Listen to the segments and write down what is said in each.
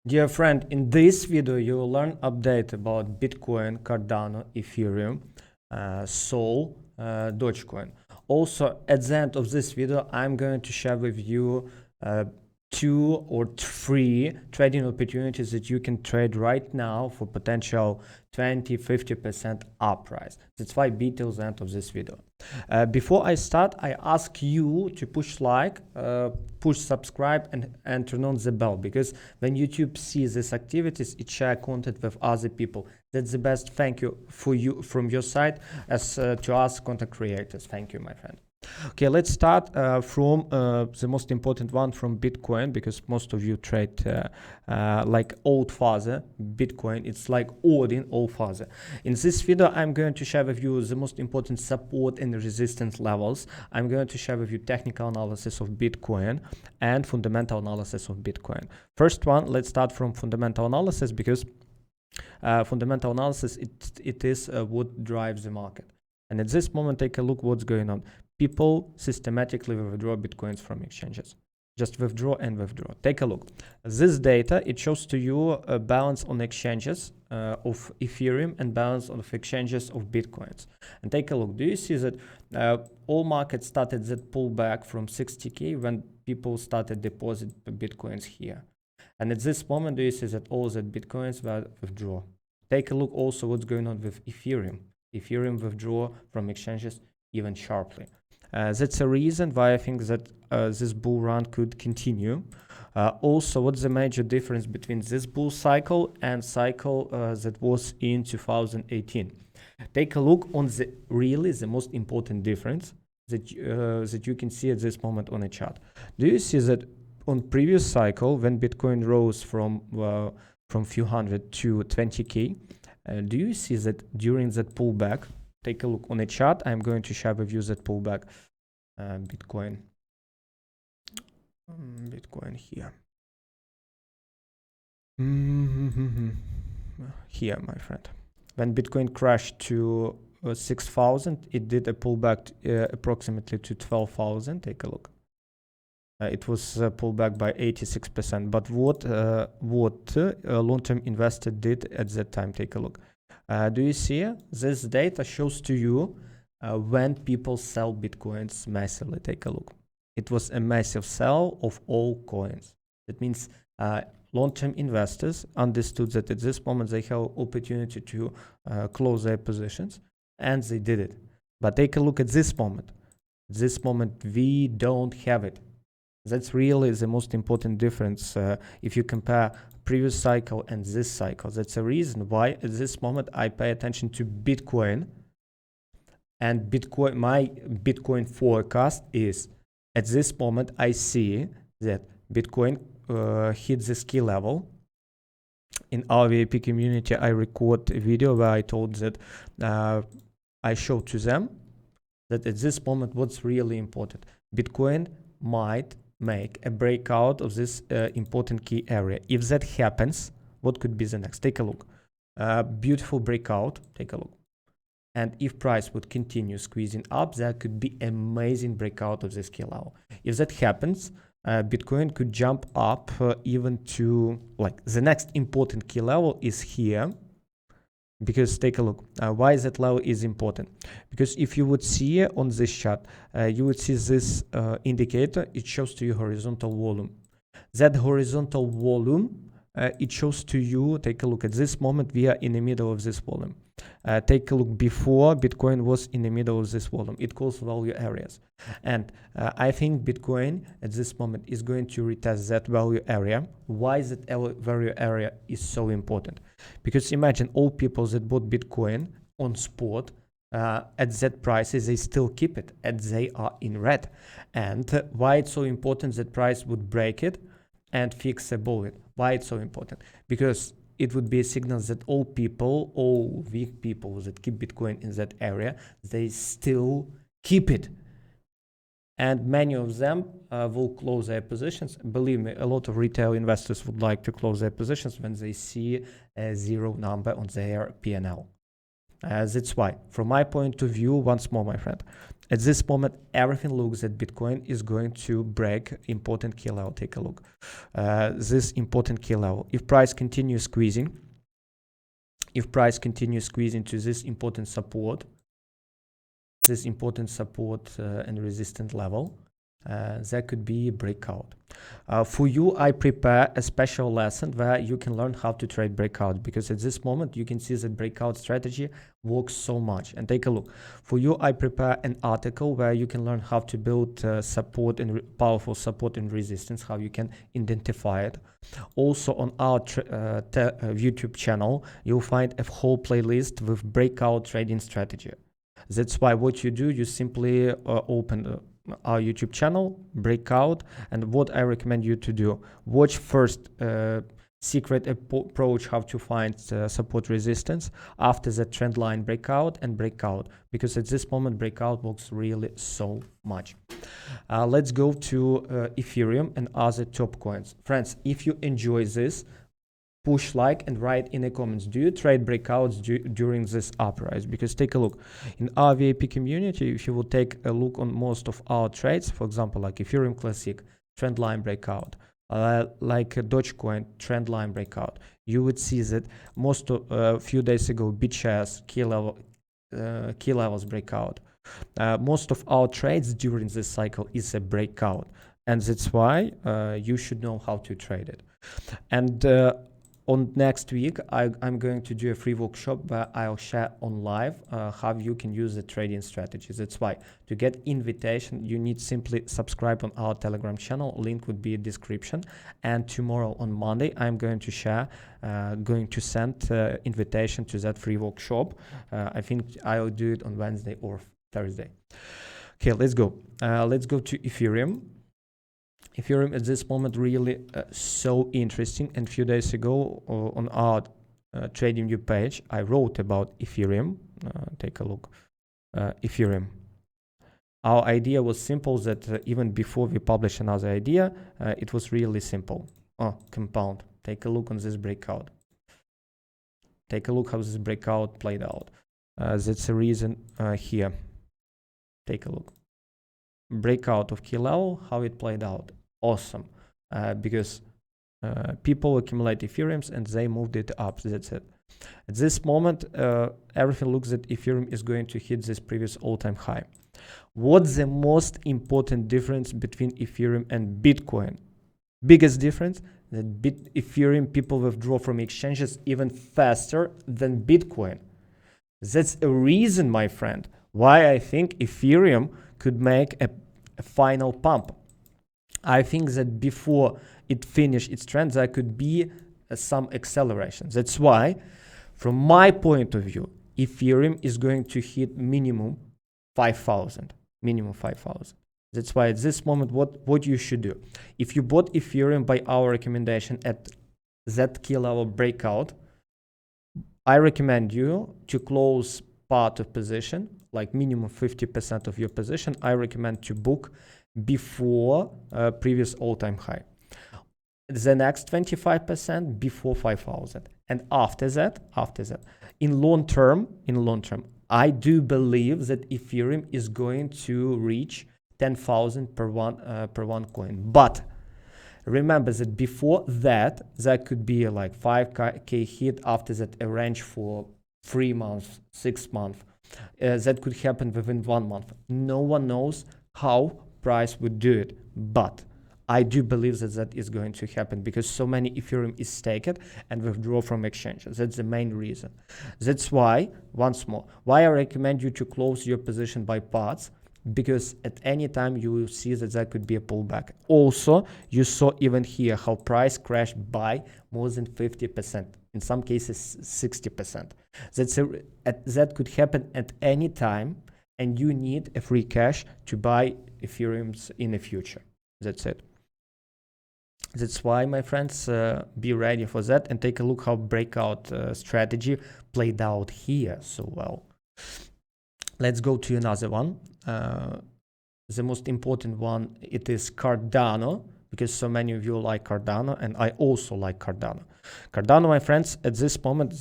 Dear friend, in this video you will learn update about Bitcoin, Cardano, Ethereum, Sol, Dogecoin. Also, at the end of this video, I'm going to share with you 2 or 3 trading opportunities that you can trade right now for potential 20-50% uprise. That's why be till the end of this video. Before I start, I ask you to push like, push subscribe and turn on the bell, because when YouTube sees these activities, it share content with other people. That's the best thank you for you from your side as to us content creators. Thank you, my friend. Okay, let's start from the most important one, from Bitcoin, because most of you trade like old father Bitcoin. It's like Odin, old father. In this video, I'm going to share with you the most important support and resistance levels. I'm going to share with you technical analysis of Bitcoin and fundamental analysis of Bitcoin. First one, let's start from fundamental analysis, because fundamental analysis, it is what drives the market. And at this moment, take a look what's going on. People systematically withdraw Bitcoins from exchanges. Just withdraw and withdraw. Take a look. This data, it shows to you a balance on exchanges of Ethereum and balance on exchanges of Bitcoins. And take a look. Do you see that all markets started that pullback from 60K when people started deposit Bitcoins here? And at this moment, do you see that all the Bitcoins were withdraw? Take a look also what's going on with Ethereum. Ethereum withdraw from exchanges even sharply. That's a reason why I think that this bull run could continue. Also, what's the major difference between this bull cycle and cycle that was in 2018? Take a look on the really the most important difference that that you can see at this moment on a chart. Do you see that on previous cycle, when Bitcoin rose from few hundred to 20K, do you see that during that pullback? Take a look on a chart. I'm going to share with you that pullback. Bitcoin here. Here, my friend. When Bitcoin crashed to 6,000, it did a pullback approximately to 12,000. Take a look. It was pulled back by 86%. But what long-term investor did at that time? Take a look. Do you see this data shows to you when people sell Bitcoins massively? Take a look. It was a massive sell of all coins. That means long-term investors understood that at this moment they have opportunity to close their positions, and they did it. But take a look at this moment. This moment we don't have it. That's really the most important difference if you compare previous cycle and this cycle. That's a reason why at this moment I pay attention to Bitcoin. And Bitcoin, my Bitcoin forecast is, at this moment I see that Bitcoin hit this key level. In our VIP community, I record a video where I told that I showed to them that at this moment what's really important. Bitcoin might make a breakout of this important key area. If that happens, what could be the next? Take a look. Beautiful breakout. Take a look. And if price would continue squeezing up, that could be amazing breakout of this key level. If that happens, Bitcoin could jump up even to, like, the next important key level is here. Because take a look, why that level is important? Because if you would see on this chart, you would see this indicator. It shows to you horizontal volume. That horizontal volume, it shows to you, take a look at this moment, we are in the middle of this volume. Take a look before Bitcoin was in the middle of this volume. It calls value areas. And I think Bitcoin at this moment is going to retest that value area. Why that value area is so important? Because imagine all people that bought Bitcoin on spot at that prices, they still keep it and they are in red. And why it's so important that price would break it and fix a bullet? Why it's so important? Because it would be a signal that all people, all weak people that keep Bitcoin in that area, they still keep it. And many of them will close their positions. Believe me, a lot of retail investors would like to close their positions when they see a zero number on their P&L. That's why, from my point of view, once more, my friend, At this moment, everything looks that Bitcoin is going to break important key level. Take a look. This important key level. If price continues squeezing, to this important support, and resistance level, that could be a breakout. For you, I prepare a special lesson where you can learn how to trade breakout, because at this moment you can see that breakout strategy works so much. And take a look. For you, I prepare an article where you can learn how to build support and powerful support and resistance, how you can identify it. Also on our YouTube channel, you'll find a whole playlist with breakout trading strategy. That's why what you do, you simply open our YouTube channel, breakout, and what I recommend you to do, watch first secret approach, how to find support resistance, after that trend line breakout, because at this moment breakout works really so much. Let's go to Ethereum and other top coins. Friends, if you enjoy this, push like and write in the comments, do you trade breakouts during this uprise? Because take a look in our VIP community, if you will take a look on most of our trades, for example, like Ethereum Classic, trend line breakout, like Dogecoin, trend line breakout, you would see that most of a few days ago BitShares key levels breakout. Most of our trades during this cycle is a breakout, and that's why you should know how to trade it. And on next week, I'm going to do a free workshop where I'll share on live how you can use the trading strategies. That's why to get invitation, you need simply subscribe on our Telegram channel. Link would be in description. And tomorrow on Monday, I'm going to share, send invitation to that free workshop. I think I'll do it on Wednesday or Thursday. Okay, let's go. Let's go to Ethereum. Ethereum at this moment really so interesting, and a few days ago on our trading view page I wrote about Ethereum. Take a look. Ethereum, our idea was simple, that even before we publish another idea, it was really simple. Compound, take a look on this breakout, take a look how this breakout played out. That's the reason here. Take a look, breakout of key level, how it played out. Awesome, because people accumulate Ethereums and they moved it up. That's it. At this moment, everything looks that Ethereum is going to hit this previous all-time high. What's the most important difference between Ethereum and Bitcoin? Biggest difference, that Ethereum people withdraw from exchanges even faster than Bitcoin. That's a reason, my friend, why I think Ethereum could make a final pump. I think that before it finished its trend, there could be some acceleration. That's why, from my point of view, Ethereum is going to hit minimum 5,000. Minimum 5,000. That's why at this moment, what you should do, if you bought Ethereum by our recommendation at that key level breakout, I recommend you to close part of position, like minimum 50% of your position. I recommend to book before previous all-time high. The next 25% before 5,000, and after that, in long term, I do believe that Ethereum is going to reach 10,000 per one coin. But remember that before that, there could be like 5K hit. After that, a range for 3 months, 6 months. That could happen within 1 month. No one knows how price would do it, but I do believe that is going to happen, because so many Ethereum is staked and withdraw from exchanges. That's the main reason. That's why, once more, why I recommend you to close your position by parts, because at any time you will see that there could be a pullback. Also, you saw even here how price crashed by more than 50%, in some cases 60%. That could happen at any time, and you need a free cash to buy Ethereums in the future. That's it. That's why, my friends, be ready for that, and take a look how breakout strategy played out here so well. Let's go to another one. The most important one, it is Cardano, because so many of you like Cardano, and I also like Cardano. Cardano, my friends, at this moment,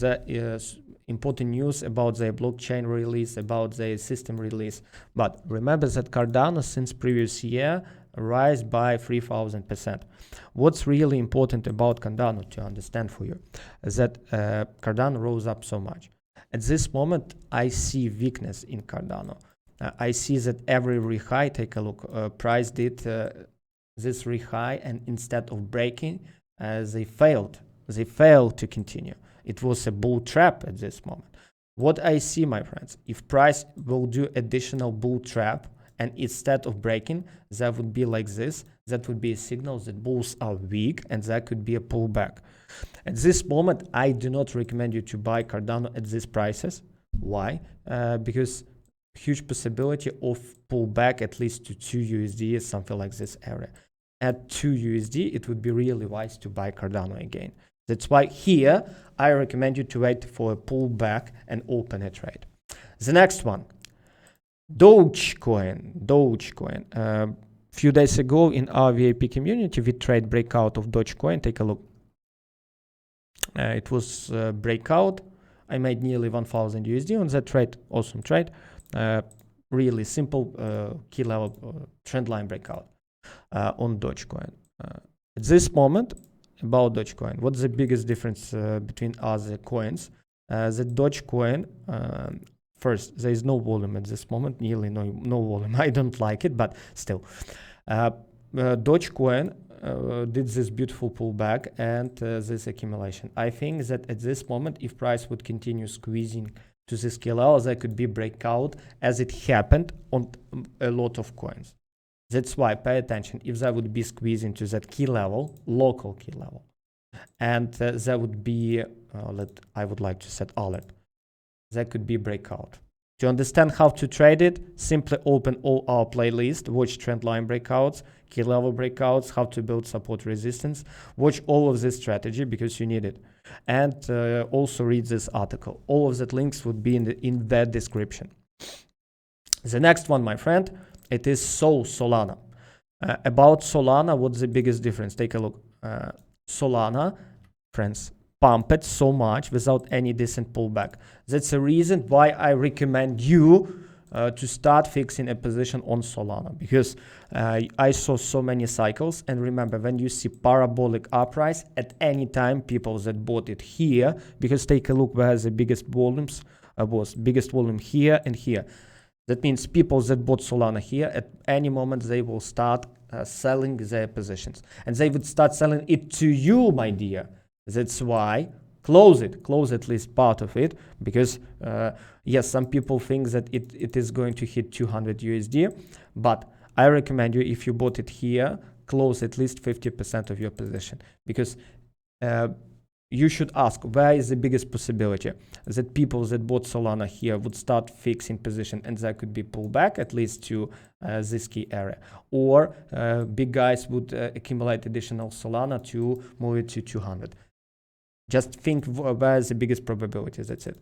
important news about their blockchain release, about their system release. But remember that Cardano since previous year rise by 3000%. What's really important about Cardano to understand for you is that Cardano rose up so much. At this moment, I see weakness in Cardano. I see that every rehigh, take a look, price did this rehigh, and instead of breaking, they failed to continue. It was a bull trap at this moment. What I see, my friends, if price will do additional bull trap and instead of breaking, that would be like this, that would be a signal that bulls are weak and that could be a pullback. At this moment, I do not recommend you to buy Cardano at these prices. Why? Because huge possibility of pullback at least to 2 USD, something like this area. At 2 USD, it would be really wise to buy Cardano again. That's why here, I recommend you to wait for a pullback and open a trade. The next one, Dogecoin. Few days ago in our VIP community, we trade breakout of Dogecoin. Take a look. It was breakout. I made nearly 1000 USD on that trade. Awesome trade. Really simple key level trend line breakout on Dogecoin. At this moment, about Dogecoin, what's the biggest difference between other coins? The Dogecoin, first, there is no volume at this moment, nearly no volume. I don't like it, but still. Dogecoin did this beautiful pullback and this accumulation. I think that at this moment, if price would continue squeezing to this key level, there could be breakout as it happened on a lot of coins. That's why pay attention if there would be squeezing to that key level, local key level, and there would be, I would like to set alert. That could be breakout. To understand how to trade it, simply open all our playlist, watch trend line breakouts, key level breakouts, how to build support resistance, watch all of this strategy because you need it. And also read this article. All of that links would be in that description. The next one, my friend, it is Solana. About Solana, what's the biggest difference? Take a look. Solana, friends, pumped so much without any decent pullback. That's the reason why I recommend you to start fixing a position on Solana, because I saw so many cycles. And remember, when you see parabolic uprise at any time, people that bought it here, because take a look where the biggest volumes was, biggest volume here and here. That means people that bought Solana here, at any moment, they will start selling their positions. And they would start selling it to you, my dear. That's why close at least part of it. Because, yes, some people think that it is going to hit 200 USD. But I recommend you, if you bought it here, close at least 50% of your position. Because you should ask, where is the biggest possibility that people that bought Solana here would start fixing position and that could be pullback at least to this key area, or big guys would accumulate additional Solana to move it to 200. Just think where is the biggest probability. That's it.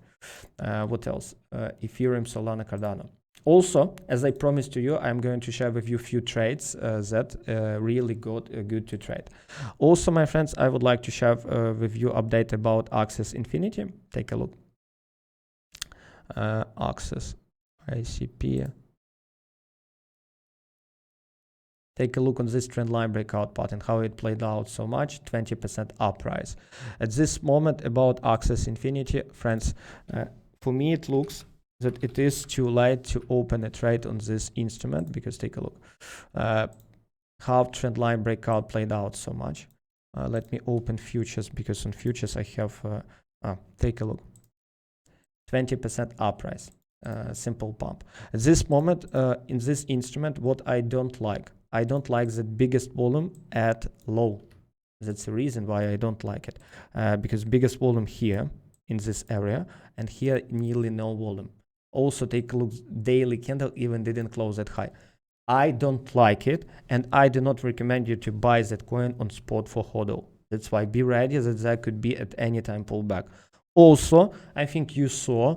What else? Ethereum, Solana, Cardano. Also, as I promised to you, I'm going to share with you a few trades that really got good to trade. Also, my friends, I would like to share with you update about Axie Infinity. Take a look. Axie, ICP. Take a look on this trend line breakout pattern, how it played out so much, 20% uprise. At this moment, about Axie Infinity, friends, for me it looks that it is too late to open a trade on this instrument, because take a look how trend line breakout played out so much. Let me open futures, because on futures I have take a look, 20% uprise, simple pump. At this moment in this instrument, what I don't like the biggest volume at low. That's the reason why I don't like it, because biggest volume here in this area, and here nearly no volume. Also, take a look, daily candle even didn't close that high. I don't like it, and I do not recommend you to buy that coin on spot for hodl. That's why be ready that could be at any time pullback. Also, I think you saw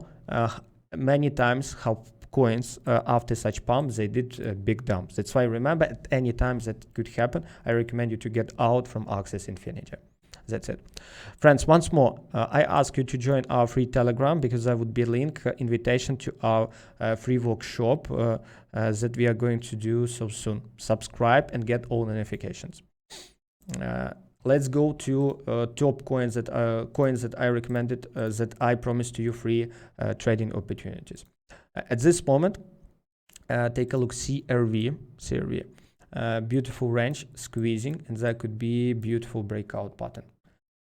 many times how coins after such pumps, they did big dumps. That's why remember, at any time that could happen, I recommend you to get out from Axie Infinity. That's it. Friends, once more, I ask you to join our free Telegram, because there would be a link, invitation to our free workshop that we are going to do so soon. Subscribe and get all notifications. Let's go to top coins that I recommended, that I promised to you free trading opportunities. At this moment, take a look, CRV. Beautiful range, squeezing, and that could be beautiful breakout pattern.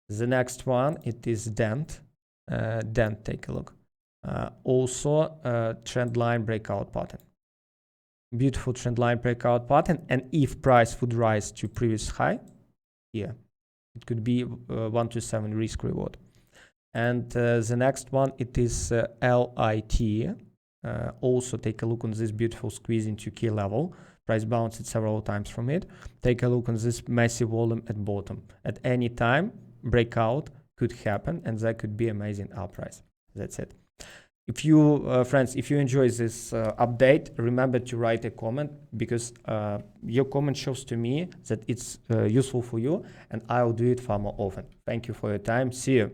The next one, it is Dent. Dent, take a look. Also, trend line breakout pattern. Beautiful trend line breakout pattern, and if price would rise to previous high, here, it could be 127 risk reward. And the next one, it is LIT. Also, take a look on this beautiful squeeze into key level. Price bounced several times from it. Take a look on this massive volume at bottom. At any time, breakout could happen, and that could be amazing uprise. That's it. If you, friends, if you enjoy this update, remember to write a comment, because your comment shows to me that it's useful for you, and I'll do it far more often. Thank you for your time. See you.